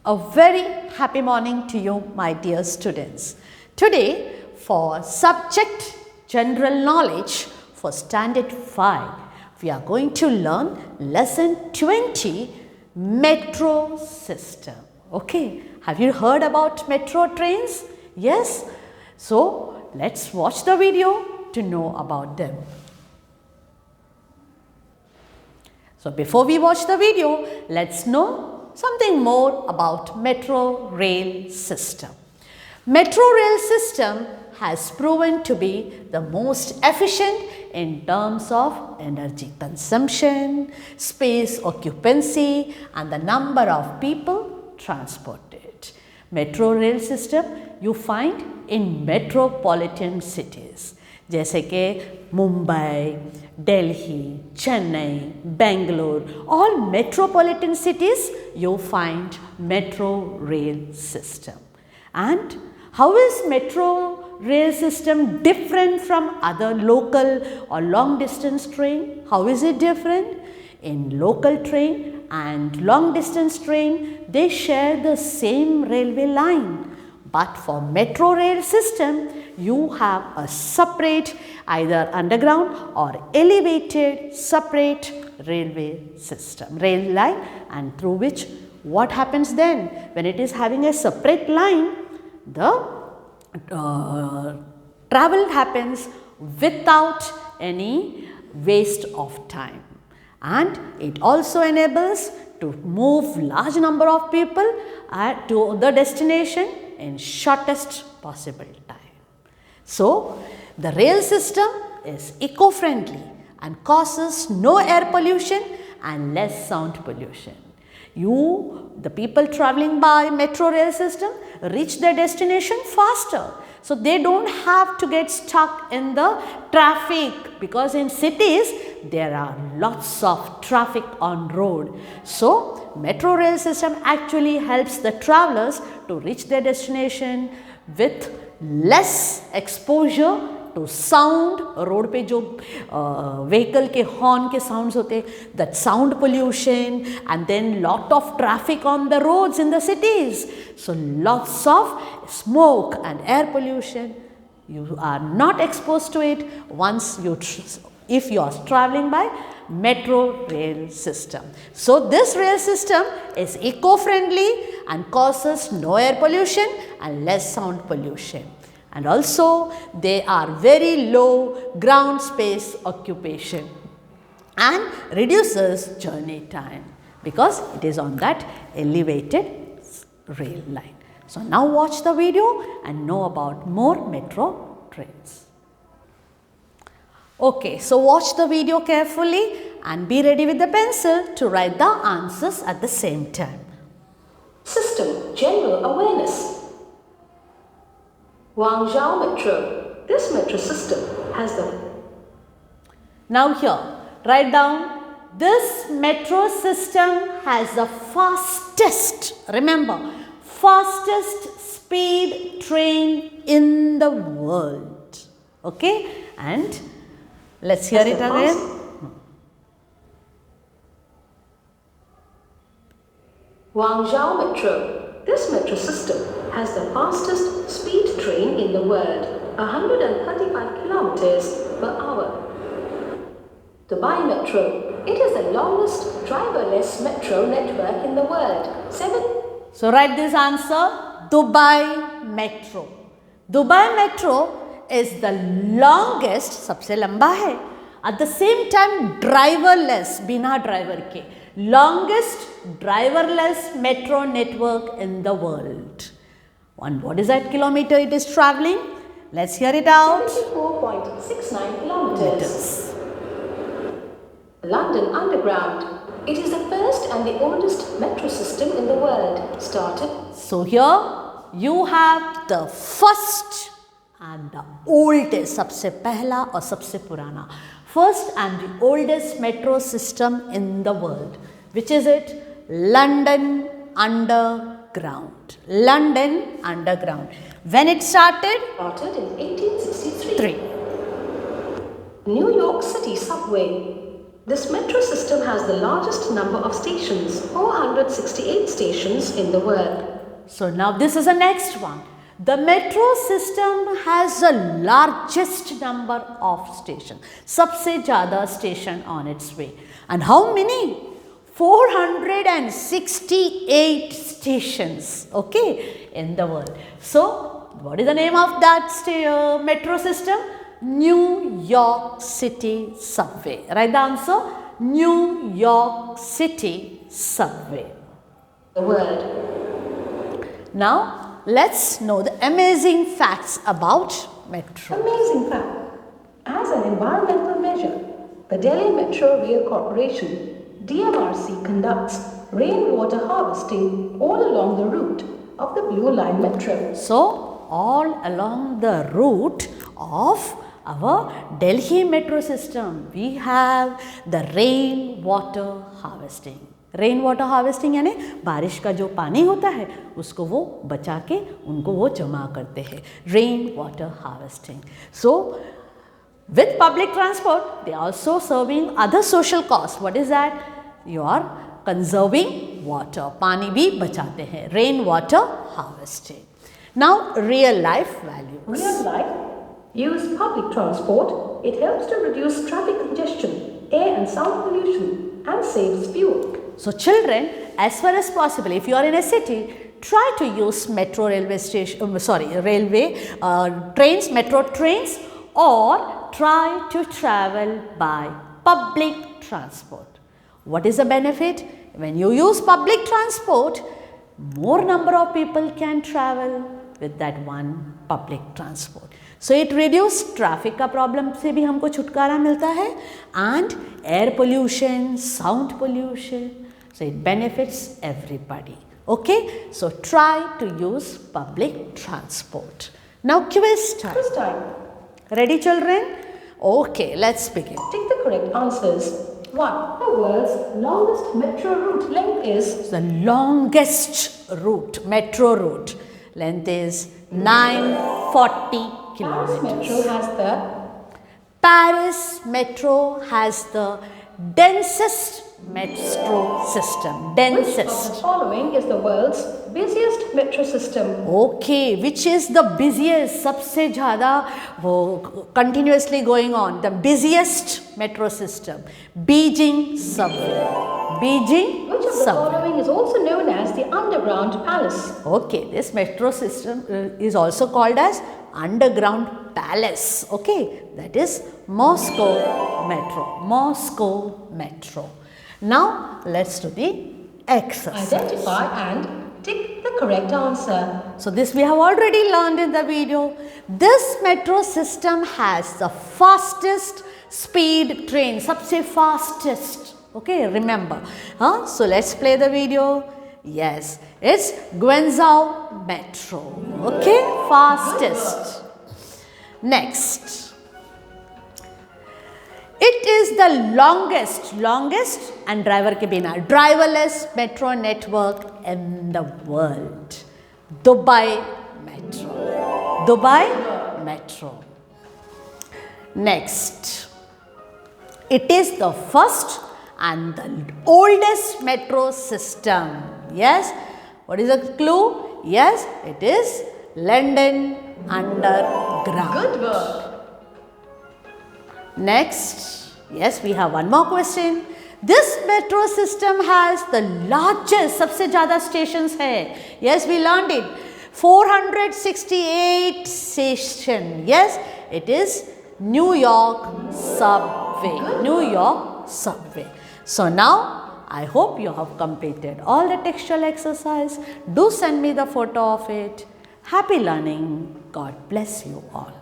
A very happy morning to you, my dear students. Today, for subject general knowledge for standard 5, we are going to learn lesson 20, metro system. Okay, have you heard about metro trains? Yes? So, let's watch the video to know about them. So, before we watch the video, let's know something more about metro rail system. Metro rail system has proven to be the most efficient in terms of energy consumption, space occupancy and the number of people transported. Metro rail system you find in metropolitan cities जैसे कि Mumbai, Delhi, Chennai, Bangalore, all metropolitan cities you find metro rail system. And how is metro rail system different from other local or long distance train? How is it different? In local train and long distance train, they share the same railway line. But for metro rail system, you have a separate either underground or elevated separate railway system, rail line, and through which what happens then? When it is having a separate line, the travel happens without any waste of time. And it also enables to move large number of people to the destination in shortest possible time. So, the rail system is eco-friendly and causes no air pollution and less sound pollution. The people travelling by metro rail system reach their destination faster. So, they don't have to get stuck in the traffic because in cities there are lots of traffic on road. So, metro rail system actually helps the travellers to reach their destination with less exposure to sound. Road पे जो vehicle के horn के sounds होते, that sound pollution, and then lot of traffic on the roads in the cities. So lots of smoke and air pollution. You are not exposed to it if you are traveling by metro rail system. So this rail system is eco-friendly and causes no air pollution and less sound pollution. And also they are very low ground space occupation and reduces journey time because it is on that elevated rail line. So now watch the video and know about more metro trains. Okay, so watch the video carefully and be ready with the pencil to write the answers at the same time. System General Awareness. Guangzhou Metro. This metro system has the... Now here, write down, this metro system has the fastest, remember, fastest speed train in the world. Okay, and let's hear it again. Guangzhou Metro. This metro system has the fastest speed train in the world, 135 kilometers per hour. Dubai Metro. It is the longest driverless metro network in the world. So write this answer, Dubai Metro. Dubai Metro is the longest, सबसे लंबा है, at the same time driverless, बिना driver के, longest driverless metro network in the world. And what is that kilometer it is travelling? Let's hear it out. 74.69 kilometers. London Underground. It is the first and the oldest metro system in the world. Started. So here you have the first and the oldest, सबसे पहला और सबसे पुराना, first and the oldest metro system in the world. Which is it? London Underground. London Underground. When it started? Started in 1863. New York City Subway. This metro system has the largest number of stations, 468 stations in the world. So now this is the next one. The metro system has the largest number of stations. सबसे ज़्यादा station on its way. And how many? 468 stations, okay, in the world. So what is the name of that metro system? New York City Subway. Right, the answer? New York City Subway. The world. Now, let's know the amazing facts about metro. Amazing fact. As an environmental measure, the Delhi Metro Rail Corporation, DMRC, conducts rainwater harvesting all along the route of the Blue Line Metro. So, all along the route of our Delhi metro system, we have the rainwater harvesting. Rain water harvesting यानी बारिश का जो पानी होता है उसको वो बचा के उनको वो जमा करते हैं, rain water harvesting. So with public transport they also serving other social cost. What is that? You are conserving water, पानी भी बचाते हैं, rain water harvesting. Now real life values. Real life. Use public transport. It helps to reduce traffic congestion, air and sound pollution, and saves fuel. So children, as far as possible, if you are in a city, try to use metro railway station, trains, metro trains, or try to travel by public transport. What is the benefit? When you use public transport, more number of people can travel with that one public transport. So it reduces traffic का problem से भी हमको छुटकारा मिलता है, and air pollution, sound pollution. So it benefits everybody. Okay, so try to use public transport. Now quiz time. Quiz time. Ready, children? Okay, let's begin. Take the correct answers. 1. The world's longest metro route length is. The longest route, metro route, length is 940 Paris Metro kilometers. has the. Paris Metro has the densest metro system. Which of Densest. the following is the world's busiest metro system? Okay, which is the busiest? सबसे ज़्यादा वो continuously going on. The busiest metro system. Beijing subway. Beijing Which of the subway. following is also known as the underground palace? Okay, this metro system is also called as underground palace. Okay, that is Moscow Metro. Moscow Metro. Now, let's do the exercise. Identify and tick the correct answer. So, this we have already learned in the video. This metro system has the fastest speed train. सबसे fastest. Okay, remember. So, let's play the video. Yes, it's Guangzhou Metro. Okay, fastest. Next. It is the longest and driver के बिना driverless metro network in the world. Dubai Metro. Dubai Metro. Next. It is the first and the oldest metro system. Yes. What is the clue? Yes, it is London Underground. Good work. Next, yes, we have one more question. This metro system has the largest, सबसे ज़्यादा stations है. Yes, we learned it. 468 station. Yes, it is New York Subway. New York Subway. So now, I hope you have completed all the textual exercise. Do send me the photo of it. Happy learning. God bless you all.